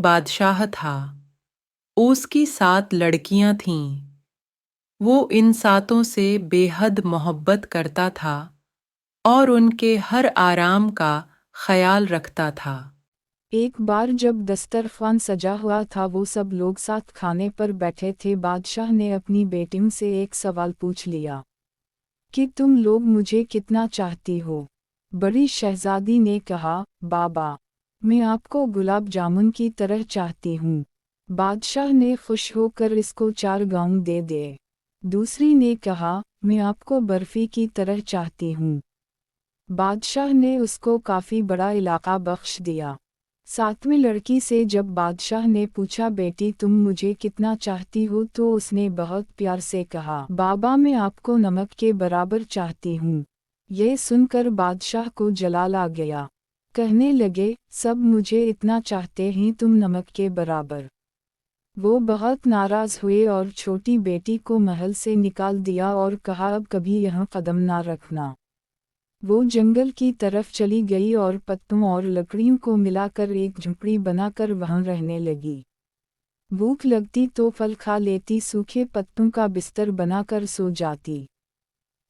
بادشاہ تھا، اس کی 7 لڑکیاں تھیں۔ وہ ان 7 سے بے حد محبت کرتا تھا اور ان کے ہر آرام کا خیال رکھتا تھا۔ ایک بار جب دسترخوان سجا ہوا تھا، وہ سب لوگ ساتھ کھانے پر بیٹھے تھے۔ بادشاہ نے اپنی بیٹیوں سے ایک سوال پوچھ لیا کہ تم لوگ مجھے کتنا چاہتی ہو؟ بڑی شہزادی نے کہا، بابا، میں آپ کو گلاب جامن کی طرح چاہتی ہوں۔ بادشاہ نے خوش ہو کر اس کو 4 گاؤں دے دیے۔ دوسری نے کہا، میں آپ کو برفی کی طرح چاہتی ہوں۔ بادشاہ نے اس کو کافی بڑا علاقہ بخش دیا۔ 7ویں لڑکی سے جب بادشاہ نے پوچھا، بیٹی تم مجھے کتنا چاہتی ہو، تو اس نے بہت پیار سے کہا، بابا میں آپ کو نمک کے برابر چاہتی ہوں۔ یہ سن کر بادشاہ کو جلال آ گیا۔ کہنے لگے، سب مجھے اتنا چاہتے ہیں، تم نمک کے برابر۔ وہ بہت ناراض ہوئے اور چھوٹی بیٹی کو محل سے نکال دیا اور کہا، اب کبھی یہاں قدم نہ رکھنا۔ وہ جنگل کی طرف چلی گئی اور پتوں اور لکڑیوں کو ملا کر ایک جھونپڑی بنا کر وہاں رہنے لگی۔ بھوک لگتی تو پھل کھا لیتی، سوکھے پتوں کا بستر بنا کر سو جاتی۔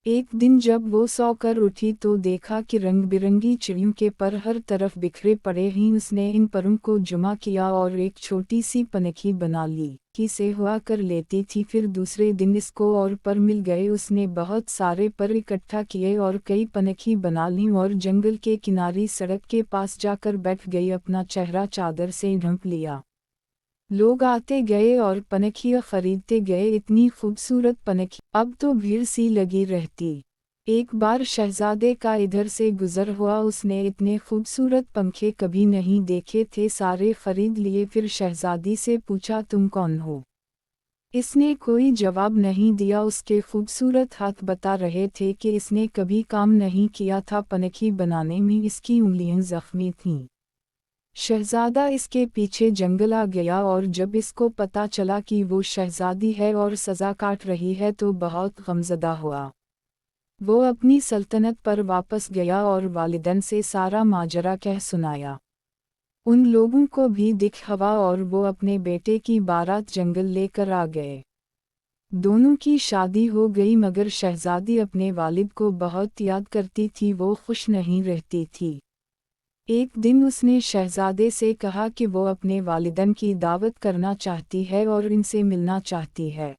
ایک دن جب وہ سو کر اٹھی تو دیکھا کہ رنگ برنگی چڑیوں کے پر ہر طرف بکھرے پڑے ہیں۔ اس نے ان پروں کو جمع کیا اور ایک چھوٹی سی پنکھی بنا لی کہ سے ہوا کر لیتی تھی۔ پھر دوسرے دن اس کو اور پر مل گئے۔ اس نے بہت سارے پر اکٹھا کیے اور کئی پنکھی بنا لیں اور جنگل کے کنارے سڑک کے پاس جا کر بیٹھ گئی، اپنا چہرہ چادر سے ڈھانپ لیا۔ لوگ آتے گئے اور پنکھیاں خریدتے گئے، اتنی خوبصورت پنکھی اب تو بھیڑ سی لگی رہتی۔ ایک بار شہزادے کا ادھر سے گزر ہوا، اس نے اتنے خوبصورت پنکھے کبھی نہیں دیکھے تھے، سارے خرید لیے۔ پھر شہزادی سے پوچھا، تم کون ہو؟ اس نے کوئی جواب نہیں دیا۔ اس کے خوبصورت ہاتھ بتا رہے تھے کہ اس نے کبھی کام نہیں کیا تھا، پنکھی بنانے میں اس کی انگلیاں زخمی تھیں۔ شہزادہ اس کے پیچھے جنگل آ گیا اور جب اس کو پتہ چلا کہ وہ شہزادی ہے اور سزا کاٹ رہی ہے تو بہت غمزدہ ہوا۔ وہ اپنی سلطنت پر واپس گیا اور والدین سے سارا ماجرا کہہ سنایا۔ ان لوگوں کو بھی دکھ ہوا اور وہ اپنے بیٹے کی بارات جنگل لے کر آ گئے۔ دونوں کی شادی ہو گئی، مگر شہزادی اپنے والد کو بہت یاد کرتی تھی، وہ خوش نہیں رہتی تھی۔ ایک دن اس نے شہزادے سے کہا کہ وہ اپنے والدین کی دعوت کرنا چاہتی ہے اور ان سے ملنا چاہتی ہے۔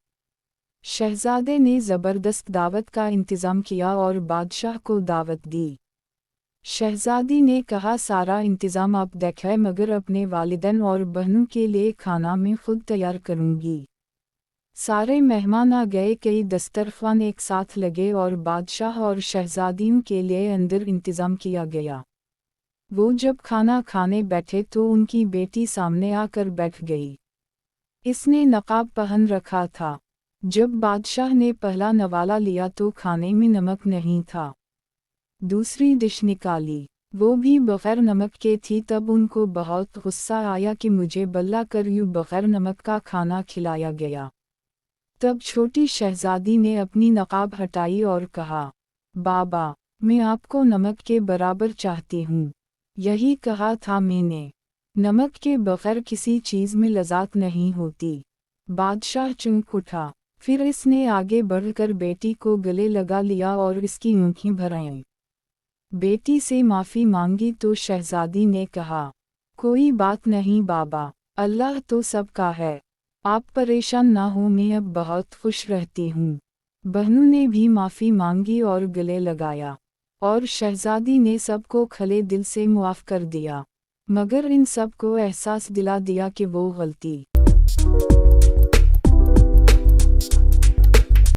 شہزادے نے زبردست دعوت کا انتظام کیا اور بادشاہ کو دعوت دی۔ شہزادی نے کہا، سارا انتظام آپ دیکھیں، مگر اپنے والدین اور بہنوں کے لیے کھانا میں خود تیار کروں گی۔ سارے مہمان آ گئے، کئی دسترخوان ایک ساتھ لگے اور بادشاہ اور شہزادیوں کے لیے اندر انتظام کیا گیا۔ وہ جب کھانا کھانے بیٹھے تو ان کی بیٹی سامنے آ کر بیٹھ گئی۔ اس نے نقاب پہن رکھا تھا۔ جب بادشاہ نے پہلا نوالا لیا تو کھانے میں نمک نہیں تھا۔ دوسری ڈش نکالی، وہ بھی بغیر نمک کے تھی۔ تب ان کو بہت غصہ آیا کہ مجھے بلا کر یوں بغیر نمک کا کھانا کھلایا گیا۔ تب چھوٹی شہزادی نے اپنی نقاب ہٹائی اور کہا، بابا، میں آپ کو نمک کے برابر چاہتی ہوں۔ یہی کہا تھا میں نے، نمک کے بغیر کسی چیز میں لذت نہیں ہوتی۔ بادشاہ چونک اٹھا۔ پھر اس نے آگے بڑھ کر بیٹی کو گلے لگا لیا اور اس کی آنکھیں بھر آئیں۔ بیٹی سے معافی مانگی تو شہزادی نے کہا، کوئی بات نہیں بابا، اللہ تو سب کا ہے، آپ پریشان نہ ہو، میں اب بہت خوش رہتی ہوں۔ بہنوں نے بھی معافی مانگی اور گلے لگایا، اور شہزادی نے سب کو کھلے دل سے معاف کر دیا، مگر ان سب کو احساس دلا دیا کہ وہ غلطی